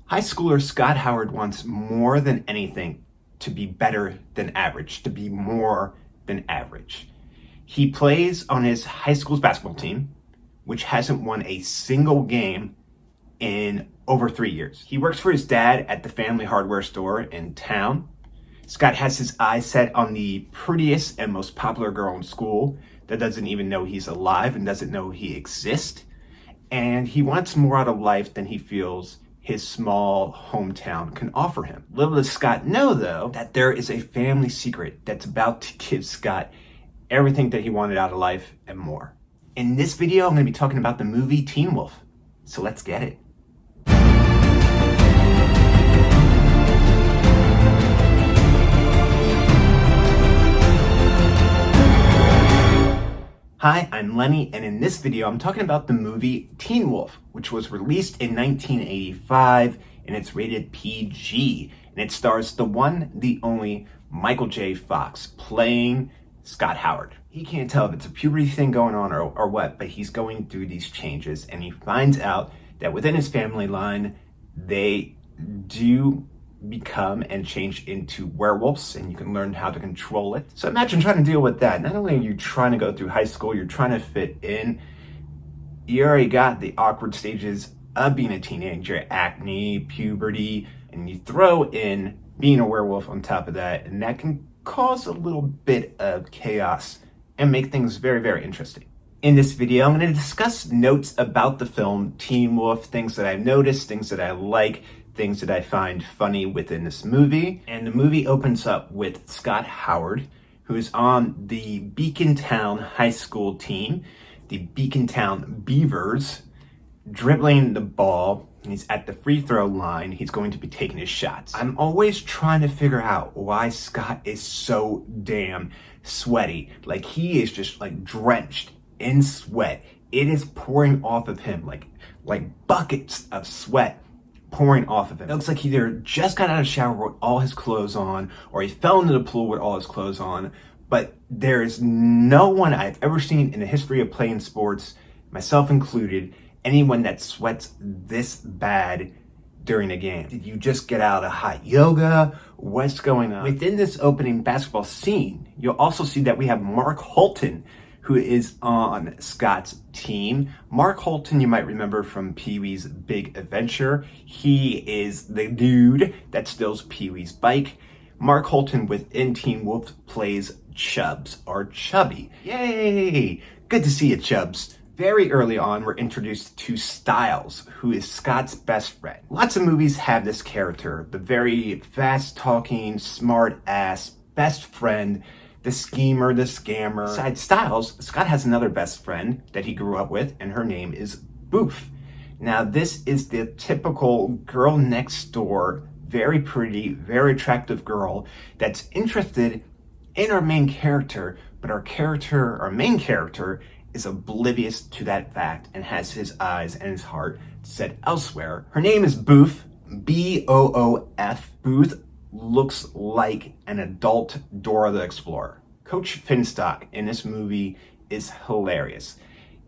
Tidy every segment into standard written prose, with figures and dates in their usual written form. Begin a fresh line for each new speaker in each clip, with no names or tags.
High schooler Scott Howard wants more than anything to be better than average, to be more than average. He plays on his high school's basketball team, which hasn't won a single game in over 3 years. He works for his dad at the family hardware store in town. Scott has his eyes set on the prettiest and most popular girl in school that doesn't even know he's alive and doesn't know he exists. And he wants more out of life than he feels his small hometown can offer him. Little does Scott know, though, that there is a family secret that's about to give Scott everything that he wanted out of life and more. In this video, I'm going to be talking about the movie Teen Wolf. So let's get it. Hi, I'm Lenny, and in this video, I'm talking about the movie Teen Wolf, which was released in 1985, and it's rated PG, and it stars the one, the only Michael J. Fox playing Scott Howard. He can't tell if it's a puberty thing going on or what, but he's going through these changes, and he finds out that within his family line, they do become and change into werewolves, and you can learn how to control it. So imagine trying to deal with that. Not only are you trying to go through high school, you're trying to fit in. You already got the awkward stages of being a teenager, acne, puberty, and you throw in being a werewolf on top of that, and that can cause a little bit of chaos and make things very, very interesting. In this video, I'm going to discuss notes about the film Teen Wolf, things that I've noticed, things that I like, things that I find funny within this movie. And the movie opens up with Scott Howard, who is on the Beacontown High School team, the Beacontown Beavers, dribbling the ball, and he's at the free throw line. He's going to be taking his shots. I'm always trying to figure out why Scott is so damn sweaty. Like, he is just like drenched in sweat. It is pouring off of him like buckets of sweat pouring off of him. It looks like he either just got out of the shower with all his clothes on, or he fell into the pool with all his clothes on. But there's no one I've ever seen in the history of playing sports, myself included, anyone that sweats this bad during a game. Did you just get out of hot yoga? What's going on? Within this opening basketball scene, you'll also see that we have Mark Holton, who is on Scott's team. Mark Holton, you might remember from Pee-wee's Big Adventure. He is the dude that steals Pee-wee's bike. Mark Holton within Teen Wolf plays Chubs, or Chubby. Yay! Good to see you, Chubs. Very early on, we're introduced to Stiles, who is Scott's best friend. Lots of movies have this character, the very fast-talking, smart-ass best friend, the schemer, the scammer. Besides Stiles, Scott has another best friend that he grew up with, and her name is Boof. Now, this is the typical girl next door, very pretty, very attractive girl that's interested in our main character, but our main character, is oblivious to that fact and has his eyes and his heart set elsewhere. Her name is Boof, B-O-O-F. Boof looks like an adult Dora the Explorer. Coach Finstock in this movie is hilarious.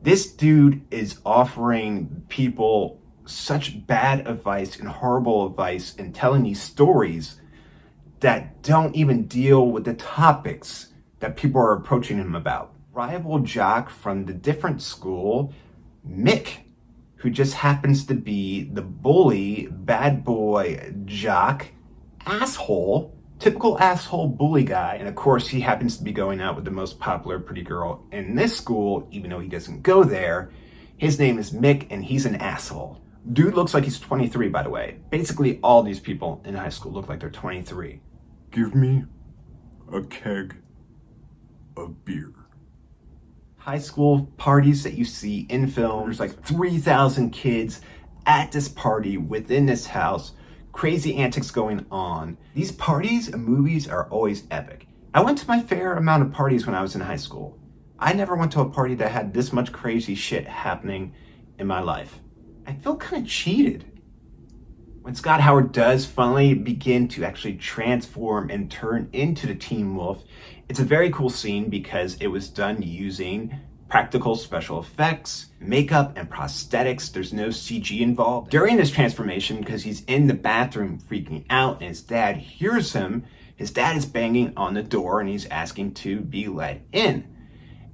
This dude is offering people such bad advice and horrible advice and telling these stories that don't even deal with the topics that people are approaching him about. Rival jock from the different school, Mick, who just happens to be the bully, bad boy jock, asshole, typical asshole bully guy. And of course, he happens to be going out with the most popular pretty girl in this school, even though he doesn't go there. His name is Mick, and he's an asshole. Dude looks like he's 23, by the way. Basically, all these people in high school look like they're 23. Give me a keg of beer. High school parties that you see in film. There's like 3,000 kids at this party within this house. Crazy antics going on. These parties and movies are always epic. I went to my fair amount of parties when I was in high school. I never went to a party that had this much crazy shit happening in my life. I feel kind of cheated. When Scott Howard does finally begin to actually transform and turn into the Teen Wolf, it's a very cool scene because it was done using practical special effects, makeup, and prosthetics. There's no CG involved. During this transformation, because he's in the bathroom freaking out and his dad hears him, his dad is banging on the door and he's asking to be let in.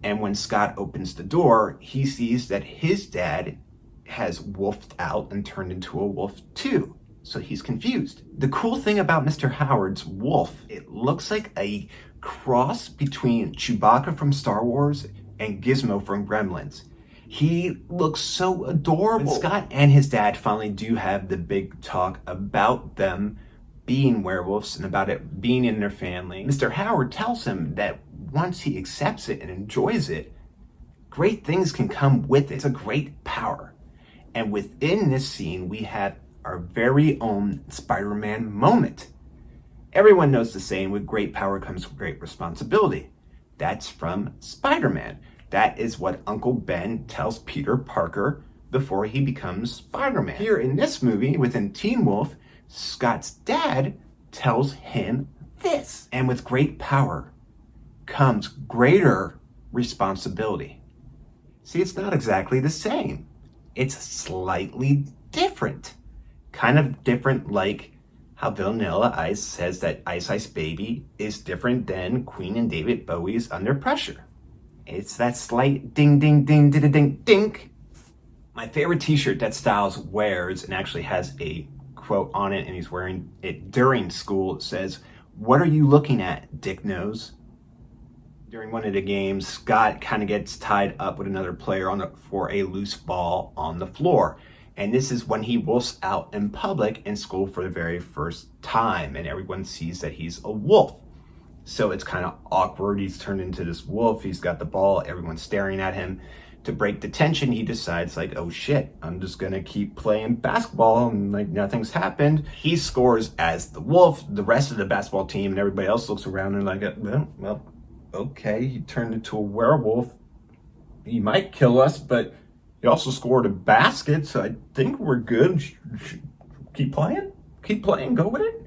And when Scott opens the door, he sees that his dad has wolfed out and turned into a wolf too. So he's confused. The cool thing about Mr. Howard's wolf, it looks like a cross between Chewbacca from Star Wars and Gizmo from Gremlins. He looks so adorable. And Scott and his dad finally do have the big talk about them being werewolves and about it being in their family. Mr. Howard tells him that once he accepts it and enjoys it, great things can come with it. It's a great power. And within this scene, we have our very own Spider-Man moment. Everyone knows the saying, with great power comes great responsibility. That's from Spider-Man. That is what Uncle Ben tells Peter Parker before he becomes Spider-Man. Here in this movie, within Teen Wolf, Scott's dad tells him this. And with great power comes greater responsibility. See, it's not exactly the same. It's slightly different. Kind of different like how Vanilla Ice says that Ice Ice Baby is different than Queen and David Bowie's Under Pressure. It's that slight ding, ding, ding, ding, ding, ding. My favorite t-shirt that Stiles wears and actually has a quote on it, and he's wearing it during school, says, "What are you looking at, Dick Nose?" During one of the games, Scott kind of gets tied up with another player for a loose ball on the floor. And this is when he wolfs out in public in school for the very first time, and everyone sees that he's a wolf. So it's kind of awkward. He's turned into this wolf. He's got the ball. Everyone's staring at him. To break the tension, he decides like, oh shit, I'm just going to keep playing basketball and like nothing's happened. He scores as the wolf. The rest of the basketball team and everybody else looks around and like, well, okay, he turned into a werewolf. He might kill us, but he also scored a basket, so I think we're good. Keep playing? Keep playing, go with it?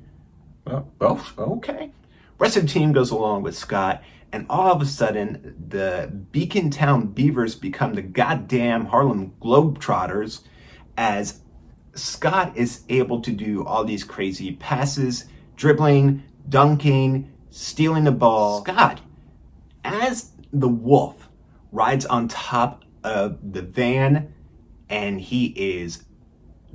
Well, okay. Rest of the team goes along with Scott, and all of a sudden, the Beacon Town Beavers become the goddamn Harlem Globetrotters as Scott is able to do all these crazy passes, dribbling, dunking, stealing the ball. Scott, as the wolf, rides on top of the van and he is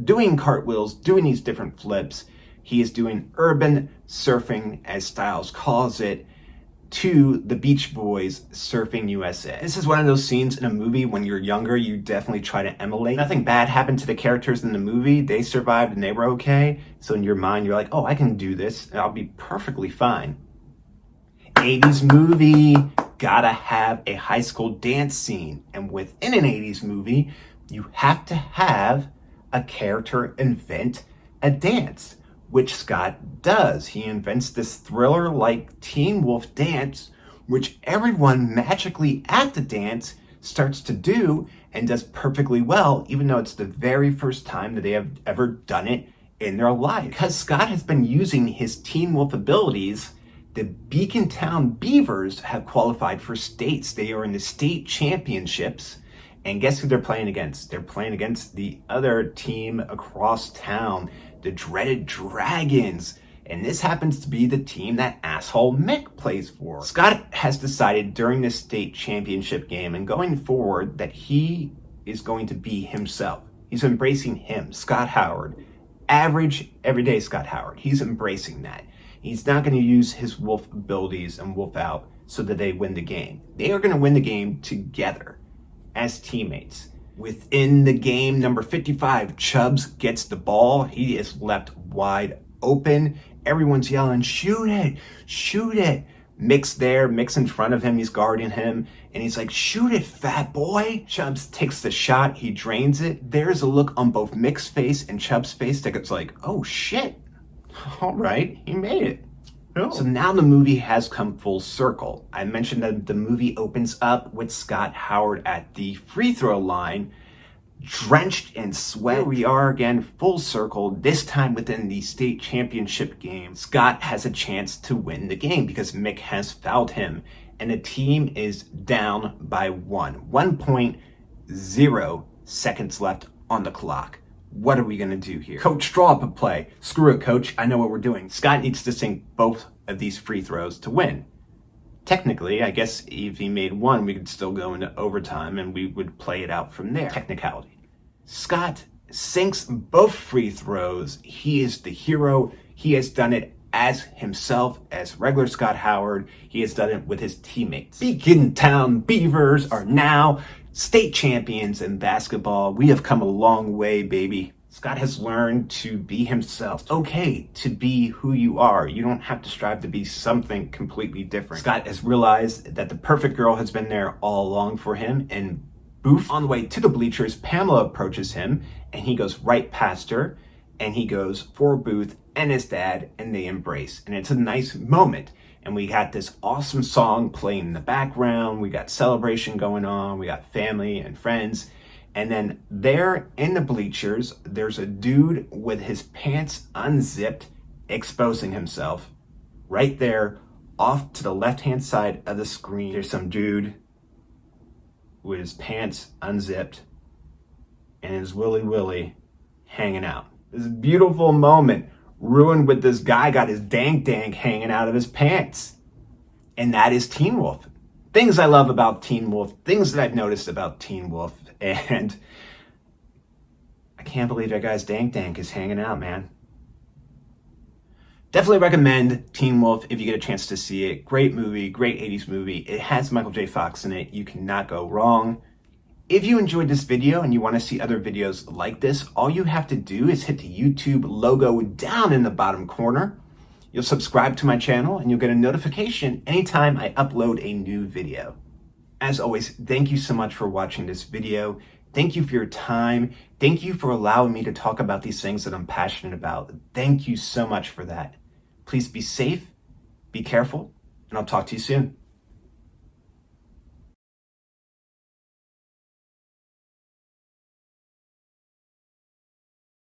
doing cartwheels, doing these different flips. He is doing urban surfing, as Stiles calls it, to the Beach Boys Surfing USA. This is one of those scenes in a movie when you're younger, you definitely try to emulate. Nothing bad happened to the characters in the movie. They survived and they were okay. So in your mind, you're like, oh, I can do this and I'll be perfectly fine. 80s movie, gotta have a high school dance scene. And within an 80s movie, you have to have a character invent a dance, which Scott does. He invents this thriller-like Teen Wolf dance, which everyone magically at the dance starts to do and does perfectly well, even though it's the very first time that they have ever done it in their life. Because Scott has been using his Teen Wolf abilities, the Beacon Town Beavers have qualified for states. They are in the state championships. And guess who they're playing against? They're playing against the other team across town, the dreaded Dragons. And this happens to be the team that asshole Mick plays for. Scott has decided during this state championship game and going forward that he is going to be himself. He's embracing him, Scott Howard. Average, everyday Scott Howard. He's embracing that. He's not going to use his wolf abilities and wolf out so that they win the game. They are going to win the game together as teammates. Within the game, number 55, Chubs gets the ball. He is left wide open. Everyone's yelling, shoot it, shoot it. Mick's there, Mick's in front of him, he's guarding him, and he's like, shoot it, fat boy. Chubs takes the shot, he drains it. There's a look on both Mick's face and Chubs' face that it's like, oh shit. All right, he made it. Oh. So now the movie has come full circle. I mentioned that the movie opens up with Scott Howard at the free throw line, drenched in sweat. Here we are again, full circle, this time within the state championship game. Scott has a chance to win the game because Mick has fouled him. and the team is down by 1.0 seconds left on the clock. What are we going to do here? Coach, draw up a play. Screw it, coach. I know what we're doing. Scott needs to sink both of these free throws to win. Technically, I guess if he made one, we could still go into overtime and we would play it out from there. Technicality. Scott sinks both free throws. He is the hero. He has done it as himself, as regular Scott Howard. He has done it with his teammates. Beacon Town Beavers are now state champions in basketball. We have come a long way, baby. Scott has learned to be himself. It's okay to be who you are. You don't have to strive to be something completely different. Scott has realized that the perfect girl has been there all along for him, and Boof, on the way to the bleachers, Pamela approaches him, and he goes right past her, and he goes for Booth and his dad, and they embrace. And it's a nice moment. And we got this awesome song playing in the background. We got celebration going on. We got family and friends. And then there in the bleachers, there's a dude with his pants unzipped, exposing himself. Right there, off to the left-hand side of the screen, there's some dude with his pants unzipped and his willy hanging out. This beautiful moment ruined with this guy got his dank hanging out of his pants. And that is Teen Wolf. Things I love about Teen Wolf, things that I've noticed about Teen Wolf, and I can't believe that guy's dank is hanging out, man. Definitely recommend Teen Wolf if you get a chance to see it. Great movie, great 80s movie. It has Michael J. Fox in it. You cannot go wrong. If you enjoyed this video and you want to see other videos like this, all you have to do is hit the YouTube logo down in the bottom corner. You'll subscribe to my channel and you'll get a notification anytime I upload a new video. As always, thank you so much for watching this video. Thank you for your time. Thank you for allowing me to talk about these things that I'm passionate about. Thank you so much for that. Please be safe, be careful, and I'll talk to you soon.